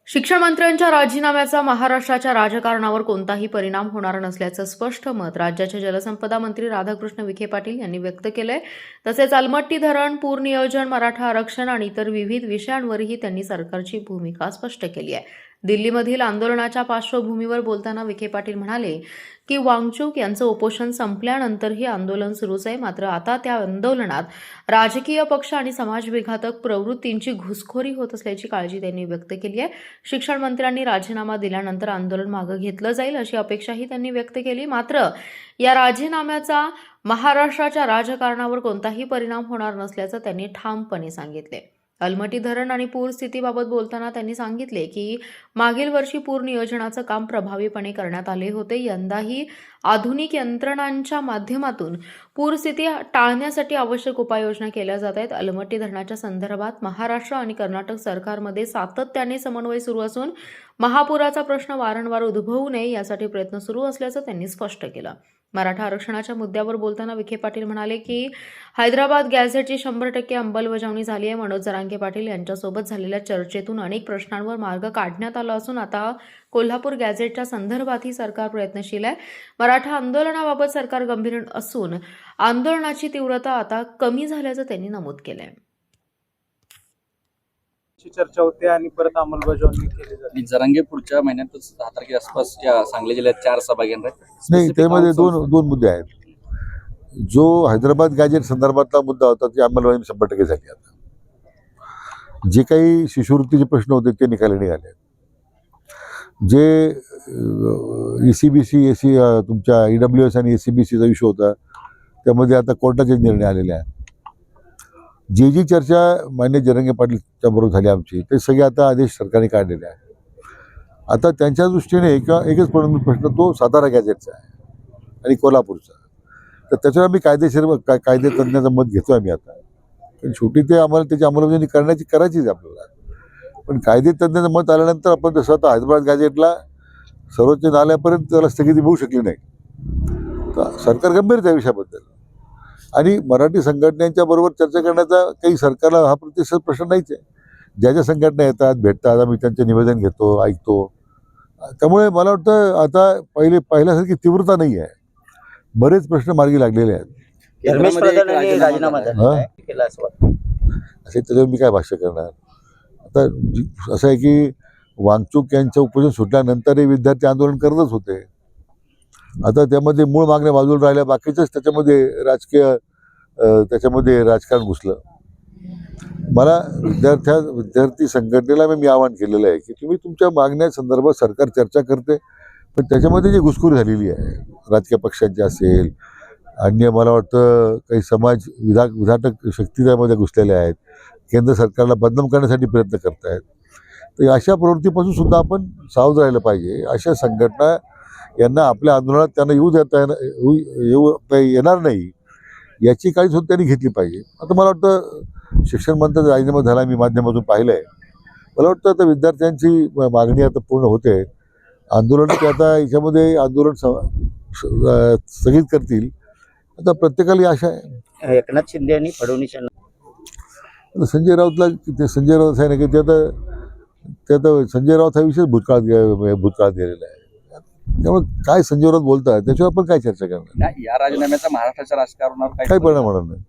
शिक्षण मंत्र्यांच्या राजीनाम्याचा महाराष्ट्राच्या राजकारणावर कोणताही परिणाम होणार नसल्याचं स्पष्ट मत राज्याचे जलसंपदा मंत्री राधाकृष्ण विखे पाटील यांनी व्यक्त केलंय। तसेच अलमट्टी धरण, पूर नियोजन, मराठा आरक्षण आणि इतर विविध विषयांवरही त्यांनी सरकारची भूमिका स्पष्ट केली आहे। दिल्लीमधील आंदोलनाच्या पार्श्वभूमीवर बोलताना विखे पाटील म्हणाले की वांगचूक यांचं उपोषण संपल्यानंतरही आंदोलन सुरूच आहे, मात्र आता त्या आंदोलनात राजकीय पक्ष आणि समाजविघातक प्रवृत्तींची घुसखोरी होत असल्याची काळजी त्यांनी व्यक्त केली आहे। शिक्षण मंत्र्यांनी राजीनामा दिल्यानंतर आंदोलन मागे घेतलं जाईल अशी अपेक्षाही त्यांनी व्यक्त केली, मात्र या राजीनाम्याचा महाराष्ट्राच्या राजकारणावर कोणताही परिणाम होणार नसल्याचं त्यांनी ठामपणे सांगितले। अलमट्टी धरण आणि पूर स्थितीबाबत बोलताना त्यांनी सांगितले की मागील वर्षी पूर नियोजनाचं काम प्रभावीपणे करण्यात आले होते। यंदाही आधुनिक यंत्रणांच्या माध्यमातून पूरस्थिती टाळण्यासाठी आवश्यक उपाययोजना केल्या जात आहेत। अलमट्टी धरणाच्या संदर्भात महाराष्ट्र आणि कर्नाटक सरकारमध्ये सातत्याने समन्वय सुरू असून महापुराचा प्रश्न वारंवार उद्भवू नये यासाठी प्रयत्न सुरू असल्याचं त्यांनी स्पष्ट केलं। मराठा आरक्षणाच्या मुद्द्यावर बोलताना विखे पाटील म्हणाले की हैदराबाद गॅझेटची 100% अंमलबजावणी झाली आहे। मनोज जरांगे पाटील यांच्यासोबत झालेल्या चर्चेतून अनेक प्रश्नांवर मार्ग काढण्यात आला असून आता कोल्हापूर गॅझेटच्या संदर्भातही सरकार प्रयत्नशील आहे। मराठा आंदोलनाबाबत सरकार गंभीर असून आंदोलनाची तीव्रता आता कमी झाल्याचं त्यांनी नमूद केलंय। चर्चा होते आणि परत अंमलबजावणी केली जाते। जरांगे पुढच्या महिन्यातच 10 तारखेच्या आसपास या सांगली जिल्ह्यात 4 सभा घेणार आहेत। नाही, त्यामध्ये दोन मुद्दे आहेत। जो हैदराबाद गॅजेट संदर्भातला मुद्दा होता ती अंमलबजावणी 100% झाली। आता जे काही शिष्यवृत्तीचे प्रश्न होते ते निकाली निघाले। जे ECBC तुमच्या EWS आणि SCBCचा इश्यू होता त्यामध्ये आता कोर्टाचे निर्णय आलेले आहेत। जी चर्चा मान्य जरांगे पाटीलच्या बरोबर झाली आमची ते सगळे आता आदेश सरकारने काढलेले आहेत। आता त्यांच्या दृष्टीने एकच प्रश्न तो सातारा गॅजेटचा आहे आणि कोल्हापूरचा, तर त्याच्यावर आम्ही कायदेशीर कायदे तज्ञाचं मत घेतो आम्ही आता। पण शेवटी ते आम्हाला त्याची अंमलबजावणी करायचीच आपल्याला, पण कायदे तज्ञाचं मत आल्यानंतर आपण तसं आता हैदराबाद गॅजेटला सर्वोच्च न्यायालयापर्यंत त्याला स्थगिती मिळू शकली नाही, तर सरकार गंभीर त्या विषयाबद्दल आणि मराठी संघटनांच्या बरोबर चर्चा करण्याचा काही सरकारला हा प्रतिसाद प्रश्न नाहीच आहे। ज्या संघटना येतात भेटतात आम्ही त्यांचे निवेदन घेतो, ऐकतो, त्यामुळे मला वाटतं आता पहिल्यासारखी तीव्रता नाही आहे। बरेच प्रश्न मार्गी लागलेले आहेत। असे त्याच्यावर मी काय भाष्य करणार। आता असं आहे की वांगचूक यांचं उपोषण सुटल्यानंतरही विद्यार्थी आंदोलन करतच होते। आता त्यामध्ये मूळ मागण्या बाजूला राहिल्या, बाकीचंच त्याच्यामध्ये राजकारण घुसलं। मला विद्यार्थी संघटनेला मी आवाहन केलेलं आहे की तुम्ही तुमच्या मागण्या संदर्भात सरकार चर्चा करते, पण त्याच्यामध्ये जी घुसखोरी झालेली आहे राजकीय पक्षांची असेल, अन्य मला वाटतं काही विघातक शक्ती त्यामध्ये घुसलेल्या आहेत, केंद्र सरकारला बदनाम करण्यासाठी प्रयत्न करत आहेत, तर अशा प्रवृत्तीपासून सुद्धा आपण सावध राहिलं पाहिजे। अशा संघटना यांना आपल्या आंदोलनात त्यांना येणार नाही याची काळजी सुद्धा त्यांनी घेतली पाहिजे। आता मला वाटतं शिक्षण मंत्र्यांचा राजीनामा झाला, मी माध्यमातून पाहिलं आहे। मला वाटतं आता विद्यार्थ्यांची मागणी आता पूर्ण होते, आंदोलन ते आता याच्यामध्ये आंदोलन स्थगित करतील, आता प्रत्येकाला आशा आहे। एकनाथ शिंदे आणि फडणवीस यांना संजय राऊत आहे ना की ते आता संजय राऊत हा विषय भूतकाळात गेलेला आहे, त्यामुळे काय संजय राऊत बोलतात त्याच्यावर आपण काय चर्चा करणार। या राजीनाम्याचा महाराष्ट्राच्या राजकारणावर काही परिणाम होणार नाही।